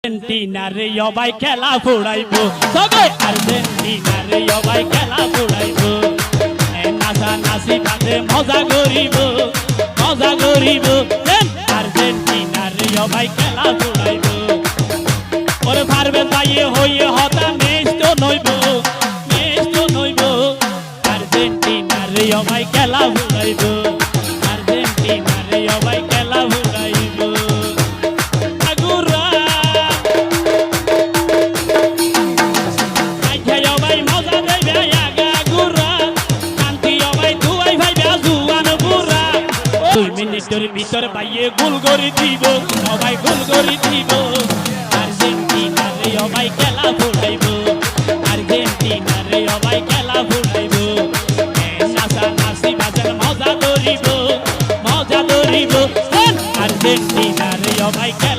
আর্জেন্টিনারে সবাই খেলা ফুড়াইবো সবাই আর্জেন্টিনারে সবাই খেলা ফুড়াইবো নাচা নাচি বাদে মজা করিব আর্জেন্টিনারে সবাই খেলা ফুড়াইবো ওরে পারবে যাইয়ে হইয়ে হতা মেশ তো নইব আর্জেন্টিনারে সবাই খেলা ফুড়াইবো আর্জেন্টিনারে সবাই খেলা ফুড়াইবো মিনিটের ভিতর বাইয়ে গোল করে দিব সবাই গোল করে দিব আর্জেন্টিনারে সবাই খেলা ফুটাইব আর্জেন্টিনারে সবাই খেলা ফুটাইব নাচা নাচি বাজার মজা ধরিব আর্জেন্টিনারে সবাই খেলা